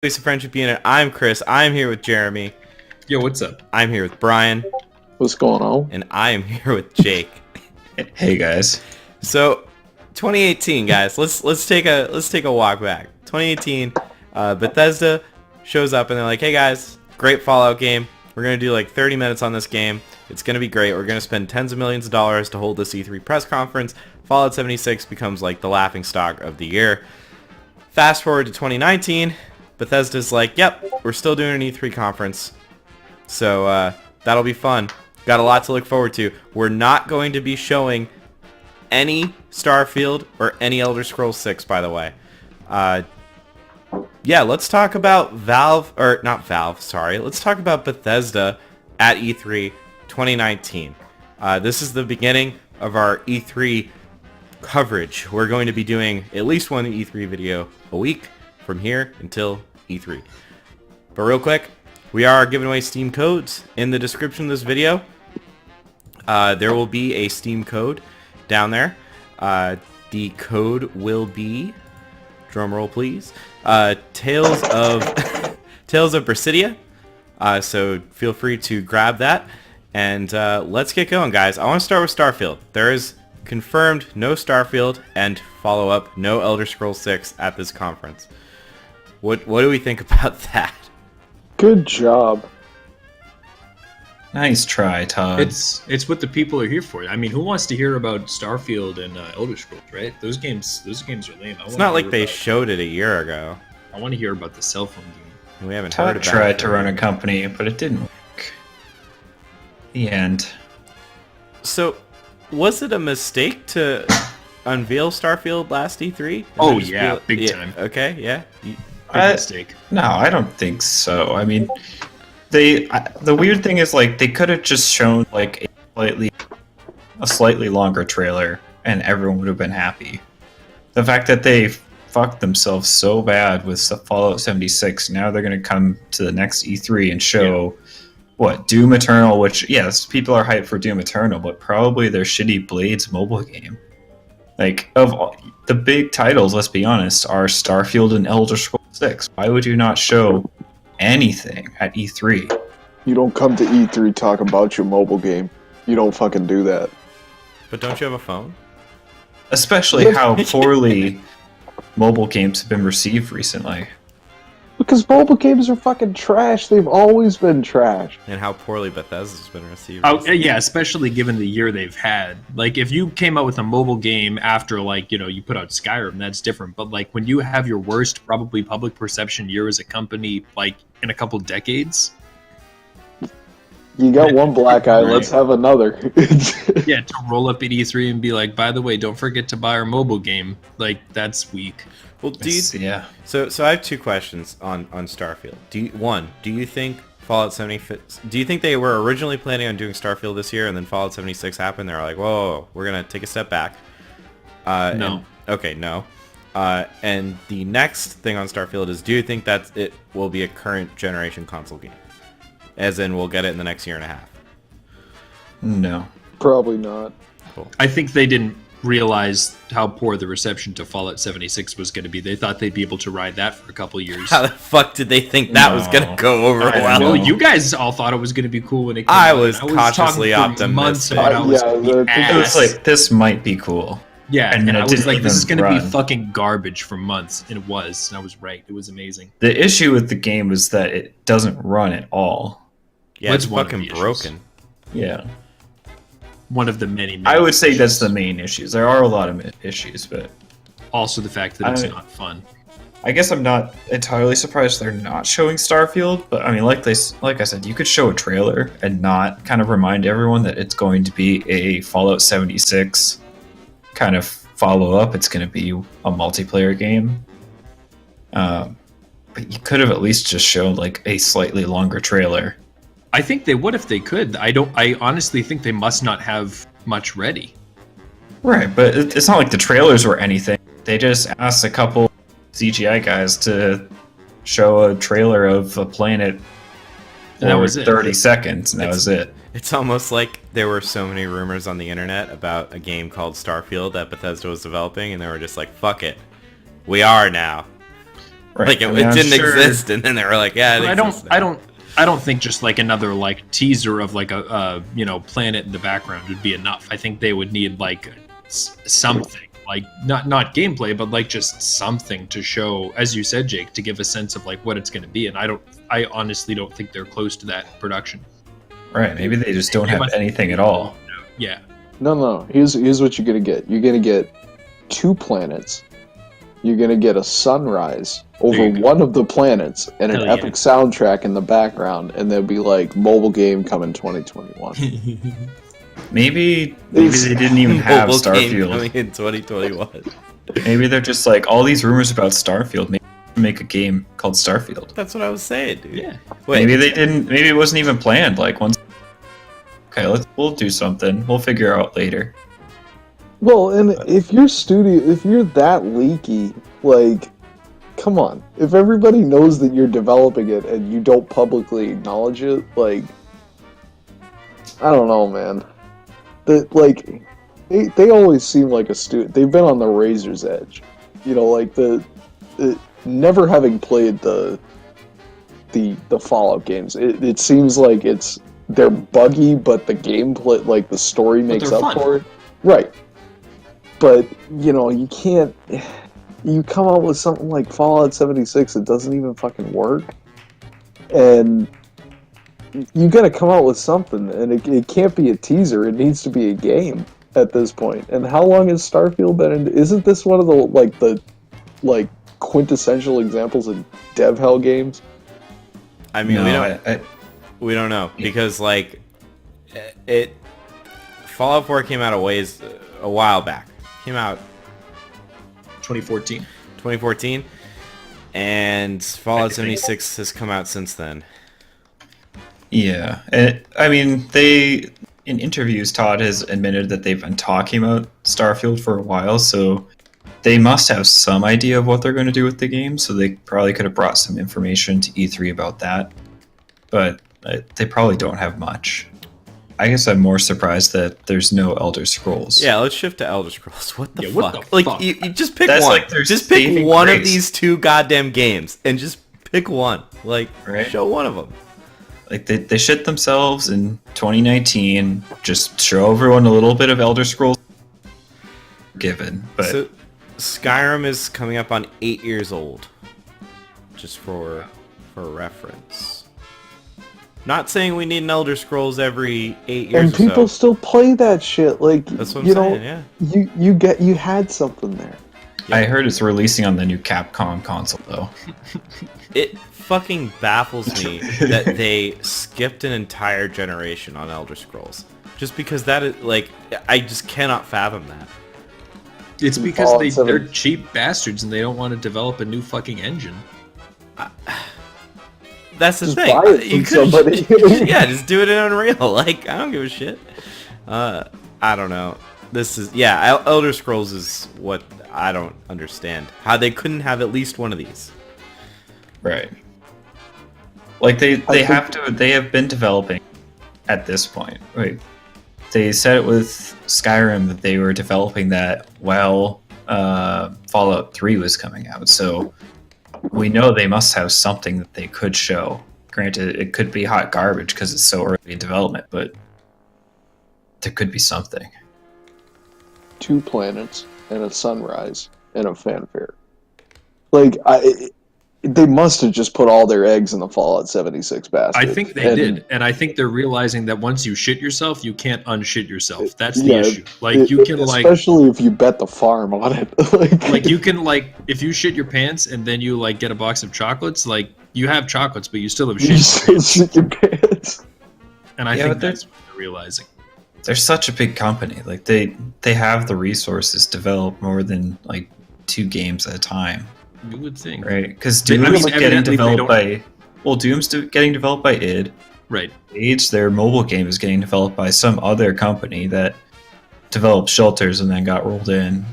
Place of Friendship Unit. I'm Chris. I'm here with Jeremy. Yo, what's up? I'm here with Brian. What's going on? And I am here with Jake. Hey guys. So, 2018, guys. Let's take a walk back. 2018, Bethesda shows up and they're like, "Hey guys, great Fallout game. We're gonna do like 30 minutes on this game. It's gonna be great. We're gonna spend tens of millions of dollars to hold this E3 press conference." Fallout 76 becomes like the laughingstock of the year. Fast forward to 2019. Bethesda's like, yep, we're still doing an E3 conference. So that'll be fun. Got a lot to look forward to. We're not going to be showing any Starfield or any Elder Scrolls 6, by the way. Yeah, let's talk about let's talk about Bethesda at E3 2019. This is the beginning of our E3 coverage. We're going to be doing at least one E3 video a week from here until E3. But real quick, we are giving away Steam codes in the description of this video. There will be a Steam code down there. The code will be, drumroll please, Tales of Berseria. So feel free to grab that. And let's get going, guys. I want to start with Starfield. There is confirmed no Starfield and follow-up no Elder Scrolls 6 at this conference. What do we think about that? Good job. Nice try, Todd. It's what the people are here for. I mean, who wants to hear about Starfield and Elder Scrolls, right? Those games are lame. It's not like they showed it a year ago. I want to hear about the cell phone game. We haven't Todd heard about it. tried to run a company, but it didn't work. The end. So, was it a mistake to unveil Starfield last E3? Oh yeah, big time. Okay, yeah. Big mistake. No, I don't think so. I mean, the weird thing is, like, they could have just shown like a slightly longer trailer, and everyone would have been happy. The fact that they fucked themselves so bad with Fallout 76, now they're going to come to the next E3 and show what, Doom Eternal, which, yes, people are hyped for Doom Eternal, but probably their shitty Blades mobile game. Like, of all, the big titles, let's be honest, are Starfield and Elder Scrolls 6. Why would you not show anything at E3? You don't come to E3 talk about your mobile game. You don't fucking do that. But don't you have a phone? Especially how poorly mobile games have been received recently. Because mobile games are fucking trash. They've always been trash. And how poorly Bethesda's been received. Oh yeah, especially given the year they've had. Like, if you came out with a mobile game after, like, you put out Skyrim, that's different. But like, when you have your worst probably public perception year as a company, like in a couple decades. You got one black eye, Right. let's have another. Yeah, to roll up at E3 and be like, by the way, don't forget to buy our mobile game. Like, that's weak. Well, Yeah. So I have two questions on Starfield. Do you think Fallout 76? Do you think they were originally planning on doing Starfield this year, and then Fallout 76 happened? They're like, whoa, we're gonna take a step back. No. No. And the next thing on Starfield is, do you think that it will be a current generation console game? As in, we'll get it in the next year and a half. No. Probably not. Cool. I think they didn't realize how poor the reception to Fallout 76 was going to be. They thought they'd be able to ride that for a couple years. How the fuck did they think that was gonna go over well? Well, you guys all thought it was going to be cool when it came I out. was cautiously talking for months optimistic. about how it was Yeah, going to be the- It was ass. like, this might be cool. Yeah, and and it I was didn't like, this is even going to be run. fucking garbage for months. And it was. And I was right. It was amazing. The issue with the game is that it doesn't run at all. Yeah, What's it's one of fucking the issues? broken. Yeah. One of the many I would say issues. that's the main issues. There are a lot of issues, but Also the fact that it's I- not fun. I guess I'm not entirely surprised they're not showing Starfield. But I mean, like I said, you could show a trailer and not kind of remind everyone that it's going to be a Fallout 76 kind of follow up. It's going to be a multiplayer game. But you could have at least just shown like a slightly longer trailer. I think they would if they could. I honestly think they must not have much ready. Right, but it's not like the trailers were anything. They just asked a couple CGI guys to show a trailer of a planet And that for was it. 30 seconds, and that was it. It's almost like there were so many rumors on the internet about a game called Starfield that Bethesda was developing, and they were just like, fuck it. We are now. Right. Like it, I mean, it I'm didn't sure- exist, and then they were like, yeah, it exists now. I don't think just like another like teaser of like a planet in the background would be enough. I think they would need like something, like not gameplay, but like just something to show, as you said, Jake, to give a sense of like what it's going to be. And I honestly don't think they're close to that production. Right. Maybe they just don't have anything at all. Yeah. No. Here's what you're gonna get. You're gonna get 2 planets. You're gonna get a sunrise over one of the planets and an epic soundtrack in the background, and there'll be like mobile game coming 2021. Maybe they didn't even have Mobile game Starfield. coming in 2021. Maybe they're just like all these rumors about Starfield. Maybe make a game called Starfield. That's what I was saying, dude. Yeah. Wait, Maybe they didn't. Maybe it wasn't even planned. Like once. Okay, we'll do something. We'll figure out later. Well, and if you're that leaky, like, come on. If everybody knows that you're developing it and you don't publicly acknowledge it, like, I don't know, man. They always seem like a student. They've been on the razor's edge. You know, like never having played the Fallout games. It seems like they're buggy, but the gameplay, like the story, makes up for it. Right. But, you know, you can't... You come out with something like Fallout 76, it doesn't even fucking work. And you gotta come out with something, and it can't be a teaser, it needs to be a game at this point. And how long has Starfield been in... Isn't this one of the quintessential examples of dev hell games? I mean, No, we don't know, because like Fallout 4 came out a while back. Came out 2014, and Fallout 76 has come out since then. Yeah, I mean, in interviews, Todd has admitted that they've been talking about Starfield for a while, so they must have some idea of what they're going to do with the game, so they probably could have brought some information to E3 about that, but they probably don't have much. I guess I'm more surprised that there's no Elder Scrolls. Yeah, let's shift to Elder Scrolls. What the fuck? what the Like, fuck? you just pick That's one. like their Just pick saving one of grace. these 2 goddamn games, and just pick one. Like, Right. show one of them. Like they shit themselves in 2019. Just show everyone a little bit of Elder Scrolls. Given, but So, Skyrim is coming up on 8 years old. Just for reference. Not saying we need an Elder Scrolls every 8 years And or people so. still play that shit. Like, That's what I'm you saying, know, yeah. you had something there. I heard it's releasing on the new Capcom console though. It fucking baffles me that they skipped an entire generation on Elder Scrolls. Just because that is, like, I just cannot fathom that. It's because Fallout 7. they're cheap bastards and they don't want to develop a new fucking engine. That's the Just thing. buy it You from could've- somebody. yeah, just do it in Unreal. Like, I don't give a shit. I don't know. Elder Scrolls is what I don't understand. How they couldn't have at least one of these. Right. Like they have been developing at this point. Right. They said it with Skyrim that they were developing that while Fallout 3 was coming out. So we know they must have something that they could show. Granted, it could be hot garbage because it's so early in development, but there could be something. 2 planets and a sunrise and a fanfare. Like, they must have just put all their eggs in the Fallout 76 basket. I think they did, and I think they're realizing that once you shit yourself, you can't unshit yourself. That's the issue. Like you can especially if you bet the farm on it. like you can if you shit your pants and then you like get a box of chocolates, like you have chocolates, but you still have you shit. shit your pants. And I Yeah, think but that's what they're realizing. They're such a big company. Like they have the resources to develop more than like 2 games at a time. You would think, Right, because I mean, Doom's getting evidently they developed by... Well, getting developed by id. right? Age, their mobile game is getting developed by some other company that developed Shelters and then got rolled in.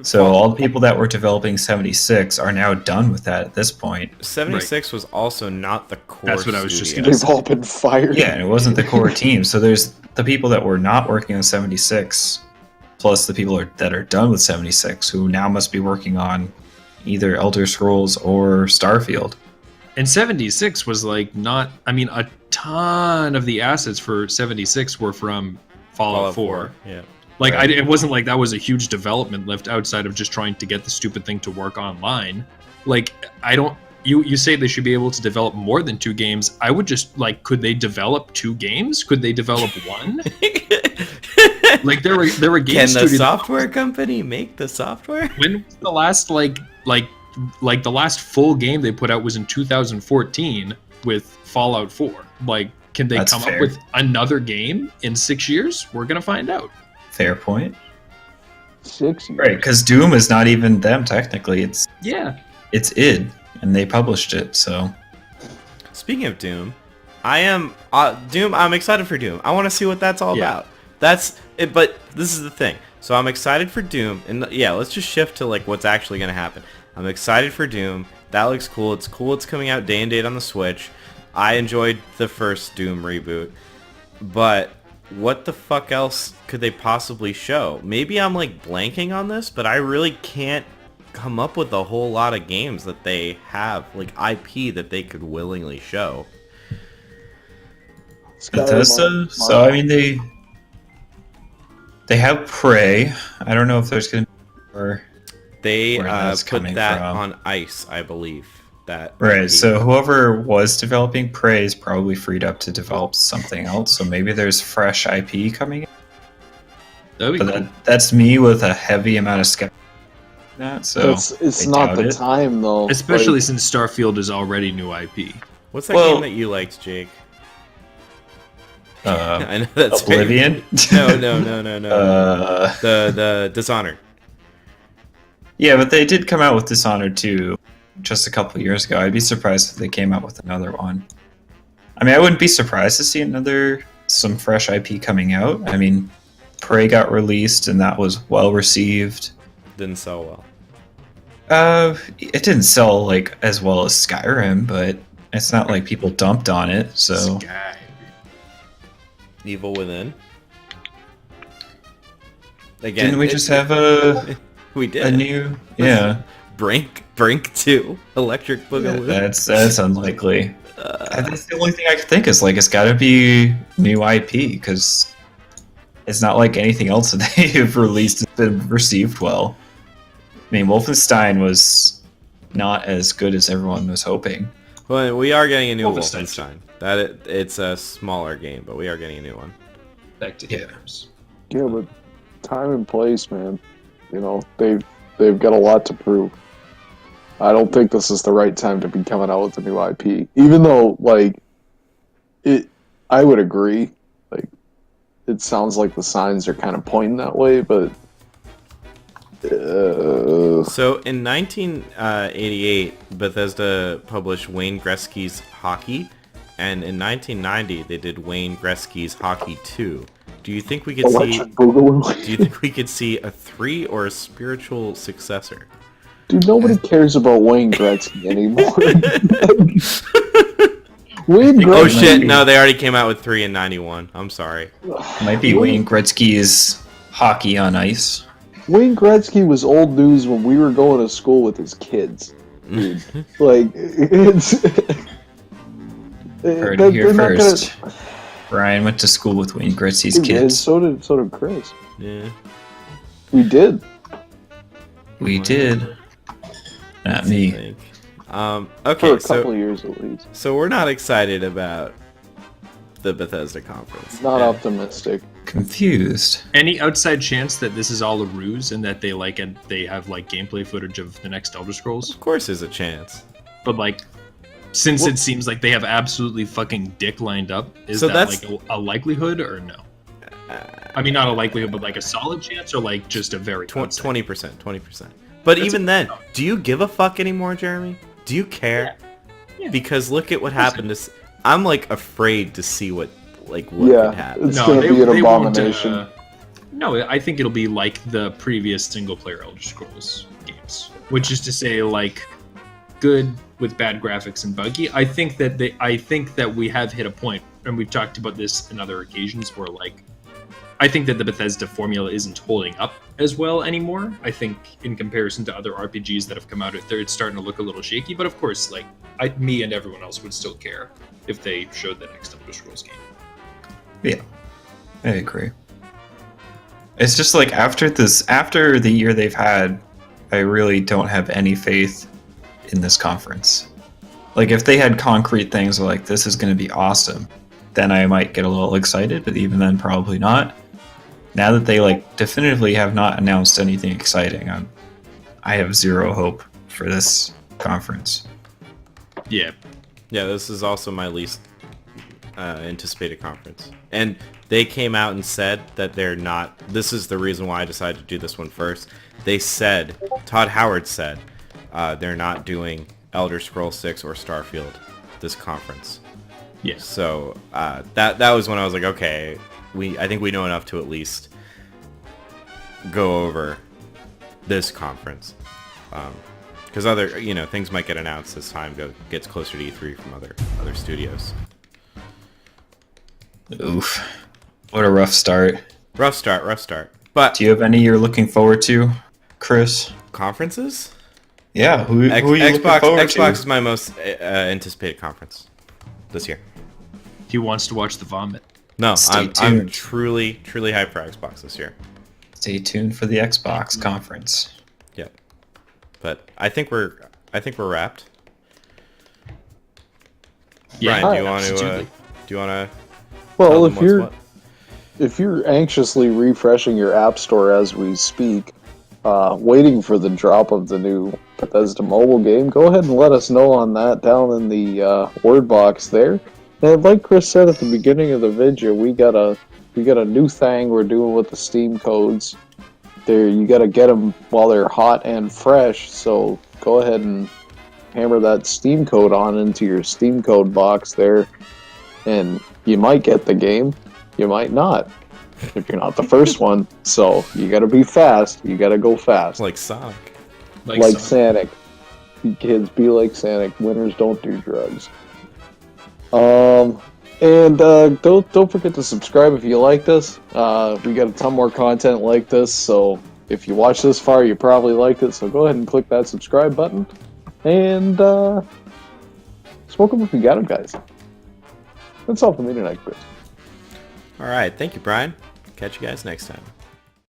So all the people that were developing 76 are now done with that at this point. 76 was also not the core That's what I was just studio. gonna They've all been fired. Yeah, and it wasn't the core team. So there's the people that were not working on 76, plus the people that are done with 76, who now must be working on, either Elder Scrolls or Starfield. And 76 was like not. I mean, a ton of the assets for 76 were from Fallout 4. Yeah. Like, Right. it wasn't like that was a huge development lift outside of just trying to get the stupid thing to work online. Like, I don't. You say they should be able to develop more than 2 games. I would just like, could they develop 2 games? Could they develop 1? Like there were Can games. the software company make the software? When was the last like the last full game they put out was in 2014 with Fallout 4. Like, can they That's come fair. up with another game in 6 years? We're gonna find out. Fair point. 6 years. Right, because Doom is not even them technically. It's Yeah. id, and they published it. So Speaking of Doom, I am Doom. I'm excited for Doom. I want to see what that's all Yeah. about. That's it. But this is the thing. So I'm excited for Doom, and yeah, let's just shift to like what's actually gonna happen. I'm excited for Doom. That looks cool. It's cool. It's coming out day and date on the Switch. I enjoyed the first Doom reboot, but what the fuck else could they possibly show? Maybe I'm like blanking on this, but I really can't come up with a whole lot of games that they have, like IP that they could willingly show. Skyrim Bethesda. on- So I mean they have Prey. I don't know if there's gonna be more. They Where that's put coming that from. on ice, I believe. That Right. IP. So whoever was developing Prey is probably freed up to develop something else. So maybe there's fresh IP coming in. That'd be But cool. that's me with a heavy amount of skepticism. That so it's I not doubt the it. time though. Especially Like, since Starfield is already new IP. What's that Well- game that you liked, Jake? Uh, I know that's very- Oblivion. No. The Dishonored. Yeah, but they did come out with Dishonored 2 just a couple years ago. I'd be surprised if they came out with another one. I mean, I wouldn't be surprised to see some fresh IP coming out. I mean, Prey got released and that was well received. Didn't sell well. It didn't sell like as well as Skyrim, but it's not like people dumped on it. So Sky. Evil Within. Again, didn't we just have a we did new? Yeah, Brink 2 Electric Boogaloo. that's unlikely. That's the only thing I could think is like it's got to be new IP because it's not like anything else that they have released has been received well. I mean, Wolfenstein was not as good as everyone was hoping. Well, we are getting a new Wolfenstein. Wolfenstein. It's a smaller game, but we are getting a new one. Back to Yeah. games. yeah, but time and place, man. You know, they've got a lot to prove. I don't think this is the right time to be coming out with a new IP. Even though, like, I would agree. Like, it sounds like the signs are kind of pointing that way, but So in 1988, Bethesda published Wayne Gretzky's Hockey, and in 1990 they did Wayne Gretzky's Hockey 2. Do you think we could see? Electric Boogaloo. Do you think we could see a 3 or a spiritual successor? Dude, nobody cares about Wayne Gretzky anymore. Wayne Gretzky. Oh shit! No, they already came out with 3 in 91. I'm sorry. Might be Wayne Gretzky's Hockey on Ice. Wayne Gretzky was old news when we were going to school with his kids. Dude. Like, it's... Heard they're it here not first. Brian went to school with Wayne Gretzky's Dude, and kids. so did Chris. Yeah. We did. We did. Not I me. think. For Okay, a couple so of years at least. we're not excited about the Bethesda conference. Not Yeah. optimistic. Confused. Any outside chance that this is all a ruse and that they have like gameplay footage of the next Elder Scrolls? Of course, there's a chance. But like, since Well- it seems like they have absolutely fucking dick lined up, is So that that's- like a likelihood or no? I mean, not a likelihood, but like a solid chance, or like just a very outside? 20%, 20%. But That's even then, do you give a fuck anymore, Jeremy? Do you care? Yeah. Because look at what happened to. I'm like afraid to see what Yeah, could happen. it's gonna be an they won't, abomination. no, I think it'll be like the previous single-player Elder Scrolls games, which is to say, like, good with bad graphics and buggy. I think that we have hit a point, and we've talked about this in other occasions, where like I think that the Bethesda formula isn't holding up as well anymore. I think in comparison to other RPGs that have come out, it's starting to look a little shaky. But of course, like me and everyone else would still care if they showed the next Elder Scrolls game. Yeah, I agree. It's just like after the year they've had, I really don't have any faith in this conference. Like if they had concrete things like this is going to be awesome, then I might get a little excited, but even then probably not. Now that they like definitively have not announced anything exciting, I have zero hope for this conference. Yeah. Yeah, this is also my least anticipated conference. And they came out and said that they're not... This is the reason why I decided to do this one first. They said, Todd Howard said, they're not doing Elder Scrolls 6 or Starfield this conference. Yeah. So that was when I was like, okay, I think we know enough to at least go over this conference. Because other things might get announced as time gets closer to E3 from other studios. Oof. What a rough start. Rough start. But do you have any you're looking forward to, Chris? Conferences? Yeah, who are you looking forward to? Xbox is my most anticipated conference this year. He wants to watch the vomit. No, Stay I'm tuned. truly hyped for Xbox this year. Stay tuned for the Xbox conference. Yep. But I think we're wrapped. Yeah, Brian, do absolutely. you want to? Well, if you're anxiously refreshing your app store as we speak, waiting for the drop of the new Bethesda mobile game, go ahead and let us know on that down in the word box there. And like Chris said at the beginning of the video, we got a new thing we're doing with the Steam codes. There, you got to get them while they're hot and fresh. So go ahead and hammer that Steam code on into your Steam code box there, and you might get the game, you might not, if you're not the first one. So you got to be fast. You got to go fast. Like Sonic. Like Sonic. You kids, be like Sonic. Winners don't do drugs. And don't forget to subscribe if you like this. We got a ton more content like this, so if you watch this far, you probably liked it. So go ahead and click that subscribe button, and smoke them if you got them, guys. That's all for me tonight, Chris. All right, thank you, Brian. Catch you guys next time.